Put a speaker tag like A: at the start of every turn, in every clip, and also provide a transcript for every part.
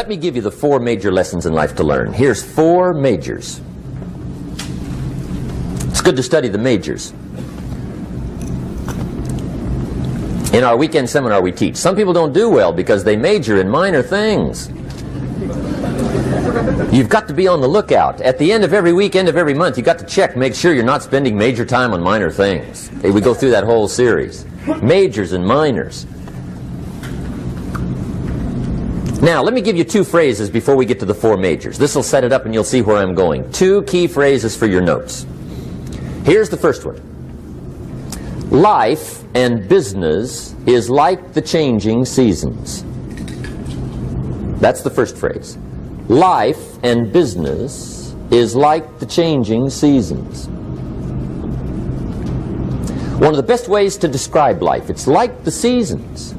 A: Let me give you the 4 major lessons in life to learn. Here's 4 majors. It's good to study the majors. In our weekend seminar we teach. Some people don't do well because they major in minor things. You've got to be on the lookout. At the end of every week, end of every month, you've got to check, make sure you're not spending major time on minor things. We go through that whole series. Majors and minors. Now, let me give you 2 phrases before we get to the 4 majors. This will set it up and you'll see where I'm going. 2 key phrases for your notes. Here's the first one. Life and business is like the changing seasons. That's the first phrase. Life and business is like the changing seasons. One of the best ways to describe life, it's like the seasons.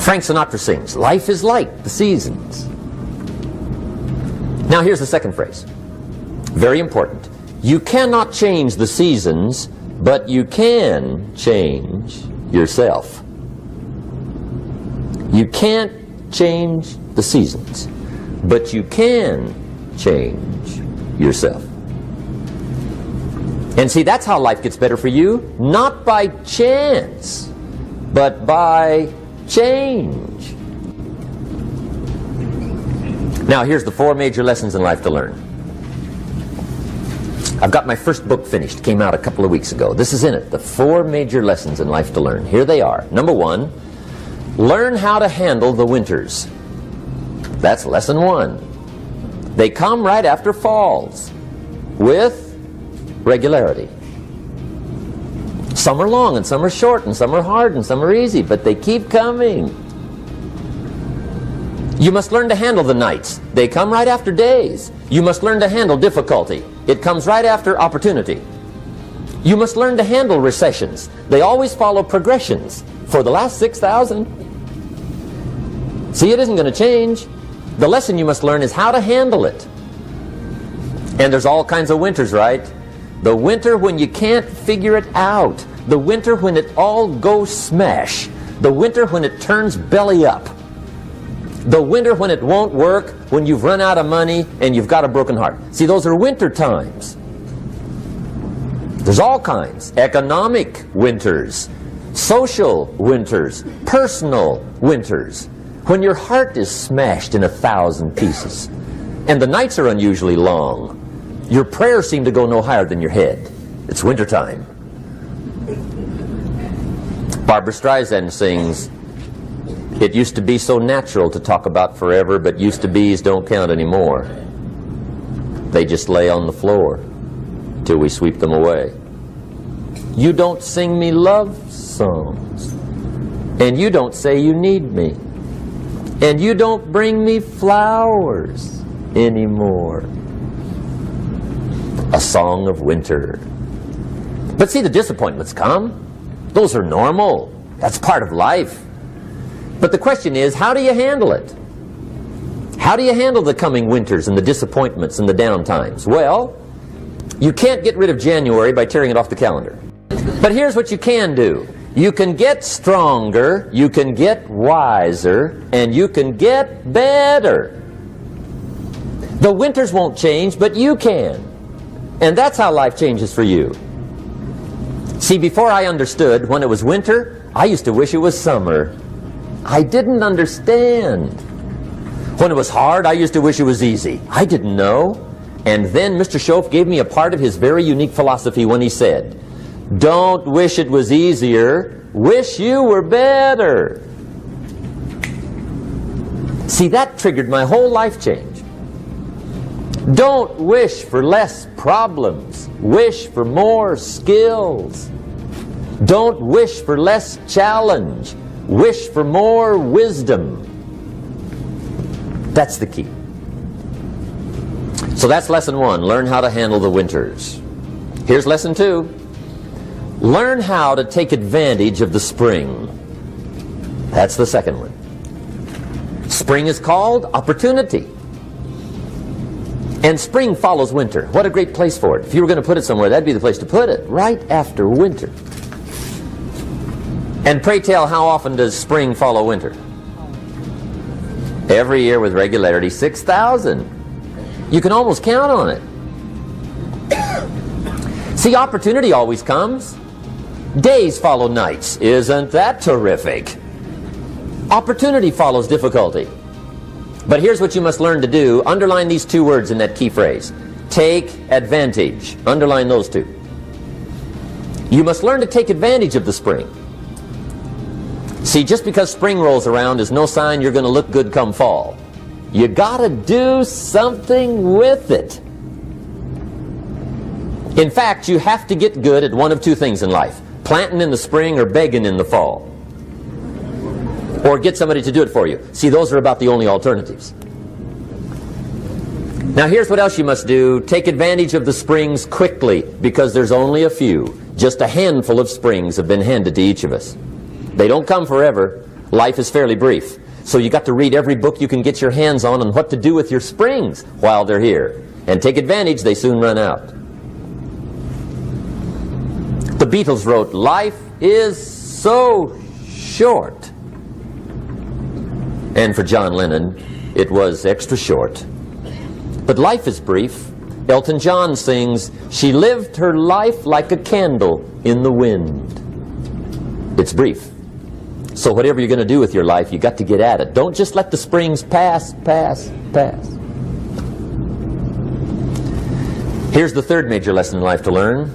A: Frank Sinatra sings, life is like the seasons. Now here's the second phrase. Very important. You cannot change the seasons, but you can change yourself. You can't change the seasons, but you can change yourself. And see, that's how life gets better for you. Not by chance, but by change. Now here's the 4 major lessons in life to learn. I've got my first book finished. Came out a couple of weeks ago. This is in it. The 4 major lessons in life to learn. Here they are. Number 1, learn how to handle the winters. That's lesson 1. They come right after falls with regularity. Some are long and some are short and some are hard and some are easy, but they keep coming. You must learn to handle the nights. They come right after days. You must learn to handle difficulty. It comes right after opportunity. You must learn to handle recessions. They always follow progressions for the last 6,000. See, it isn't going to change. The lesson you must learn is how to handle it. And there's all kinds of winters, right? The winter when you can't figure it out. The winter when it all goes smash. The winter when it turns belly up. The winter when it won't work, when you've run out of money and you've got a broken heart. See, those are winter times. There's all kinds. Economic winters, social winters, personal winters. When your heart is smashed in 1,000 pieces and the nights are unusually long, your prayers seem to go no higher than your head. It's wintertime. Barbra Streisand sings, "It used to be so natural to talk about forever, but used to be's don't count anymore. They just lay on the floor till we sweep them away. You don't sing me love songs, and you don't say you need me, and you don't bring me flowers anymore." A song of winter. But see, the disappointments come. Those are normal. That's part of life. But the question is, how do you handle it? How do you handle the coming winters and the disappointments and the down times? Well, you can't get rid of January by tearing it off the calendar. But here's what you can do. You can get stronger, you can get wiser, and you can get better. The winters won't change, but you can. And that's how life changes for you. See, before I understood, when it was winter, I used to wish it was summer. I didn't understand. When it was hard, I used to wish it was easy. I didn't know. And then Mr. Schoaf gave me a part of his very unique philosophy when he said, "Don't wish it was easier, wish you were better." See, that triggered my whole life change. Don't wish for less problems, wish for more skills. Don't wish for less challenge, wish for more wisdom. That's the key. So that's lesson 1, learn how to handle the winters. Here's lesson 2, learn how to take advantage of the spring. That's the second one. Spring is called opportunity. And spring follows winter. What a great place for it. If you were going to put it somewhere, that'd be the place to put it, right after winter. And pray tell, how often does spring follow winter? Every year with regularity, 6,000. You can almost count on it. See, opportunity always comes. Days follow nights. Isn't that terrific? Opportunity follows difficulty. But here's what you must learn to do. Underline these two words in that key phrase. Take advantage. Underline those two. You must learn to take advantage of the spring. See, just because spring rolls around is no sign you're going to look good come fall. You got to do something with it. In fact, you have to get good at one of two things in life. Planting in the spring or begging in the fall. Or get somebody to do it for you. See, those are about the only alternatives. Now here's what else you must do. Take advantage of the springs quickly, because there's only a few. Just a handful of springs have been handed to each of us. They don't come forever. Life is fairly brief. So you got to read every book you can get your hands on what to do with your springs while they're here. And take advantage, they soon run out. The Beatles wrote, "Life is so short." And for John Lennon, it was extra short. But life is brief. Elton John sings, "She lived her life like a candle in the wind." It's brief. So whatever you're going to do with your life, you got to get at it. Don't just let the springs pass. Here's the third major lesson in life to learn.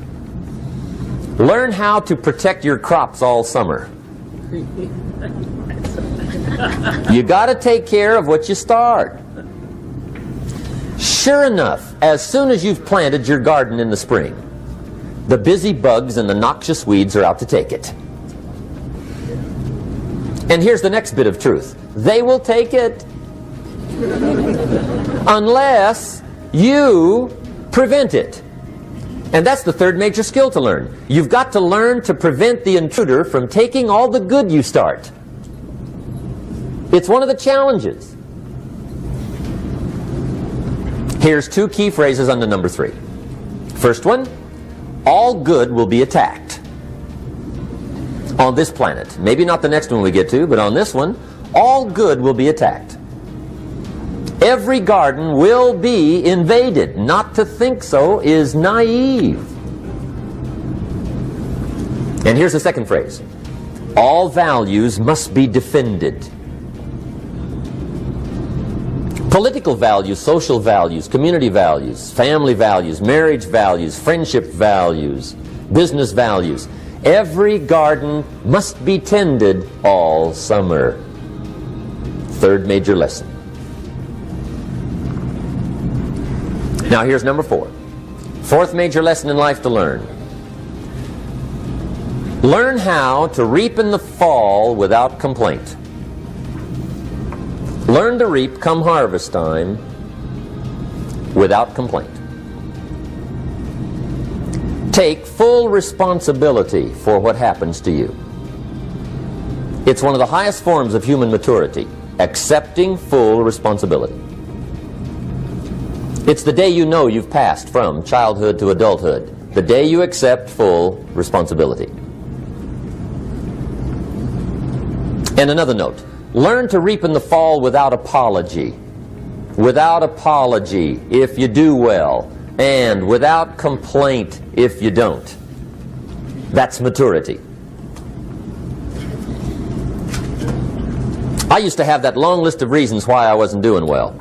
A: Learn how to protect your crops all summer. You got to take care of what you start. Sure enough, as soon as you've planted your garden in the spring, the busy bugs and the noxious weeds are out to take it. And here's the next bit of truth. They will take it unless you prevent it. And that's the third major skill to learn. You've got to learn to prevent the intruder from taking all the good you start. It's one of the challenges. Here's two key phrases under number 3. First one, all good will be attacked. On this planet. Maybe not the next one we get to, but on this one, all good will be attacked. Every garden will be invaded. Not to think so is naive. And here's the second phrase. All values must be defended. Political values, social values, community values, family values, marriage values, friendship values, business values. Every garden must be tended all summer. Third major lesson. Now here's number 4. Fourth major lesson in life to learn. Learn how to reap in the fall without complaint. Learn to reap come harvest time without complaint. Take full responsibility for what happens to you. It's one of the highest forms of human maturity, accepting full responsibility. It's the day you know you've passed from childhood to adulthood, the day you accept full responsibility. And another note, learn to reap in the fall without apology. Without apology if you do well, and without complaint if you don't. That's maturity. I used to have that long list of reasons why I wasn't doing well.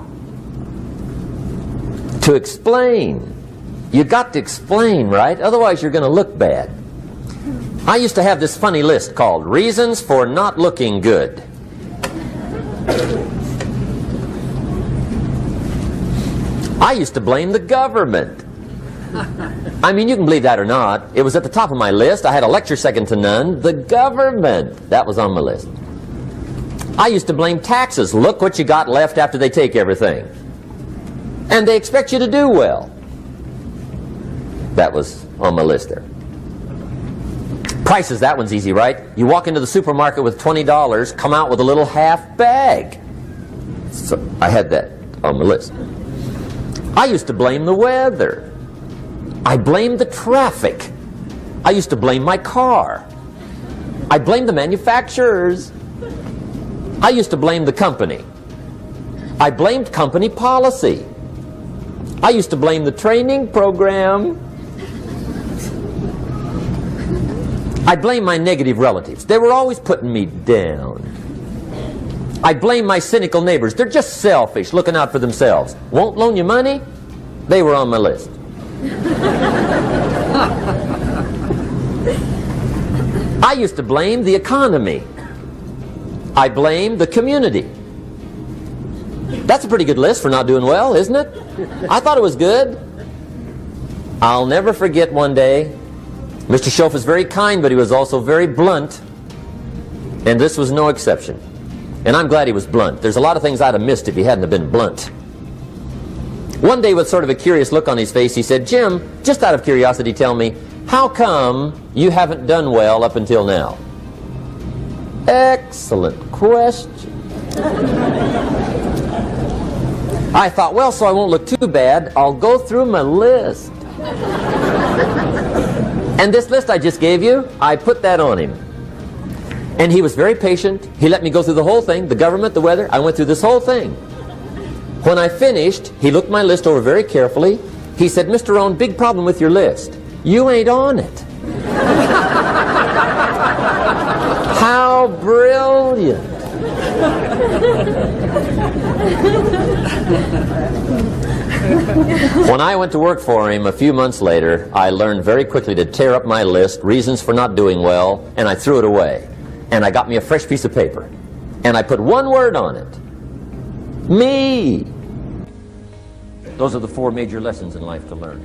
A: To explain. You got to explain, right? Otherwise you're going to look bad. I used to have this funny list called Reasons for Not Looking Good. I used to blame the government. I mean, you can believe that or not. It was at the top of my list. I had a lecture second to none. The government. That was on my list. I used to blame taxes. Look what you got left after they take everything. And they expect you to do well. That was on my list there. Prices, that one's easy, right? You walk into the supermarket with $20, come out with a little half bag. So I had that on my list. I used to blame the weather. I blamed the traffic. I used to blame my car. I blamed the manufacturers. I used to blame the company. I blamed company policy. I used to blame the training program. I blame my negative relatives. They were always putting me down. I blame my cynical neighbors. They're just selfish, looking out for themselves. Won't loan you money? They were on my list. I used to blame the economy. I blamed the community. That's a pretty good list for not doing well, isn't it? I thought it was good. I'll never forget one day, Mr. Schoaf was very kind, but he was also very blunt. And this was no exception. And I'm glad he was blunt. There's a lot of things I'd have missed if he hadn't have been blunt. One day, with sort of a curious look on his face, he said, "Jim, just out of curiosity, tell me, how come you haven't done well up until now?" Excellent question. I thought, well, so I won't look too bad, I'll go through my list. And this list I just gave you, I put that on him. And he was very patient. He let me go through the whole thing, the government, the weather. I went through this whole thing. When I finished, he looked my list over very carefully. He said, "Mr. Rohn, big problem with your list. You ain't on it." How brilliant. When I went to work for him a few months later, I learned very quickly to tear up my list, reasons for not doing well, and I threw it away. And I got me a fresh piece of paper. And I put one word on it. Me. Those are the 4 major lessons in life to learn.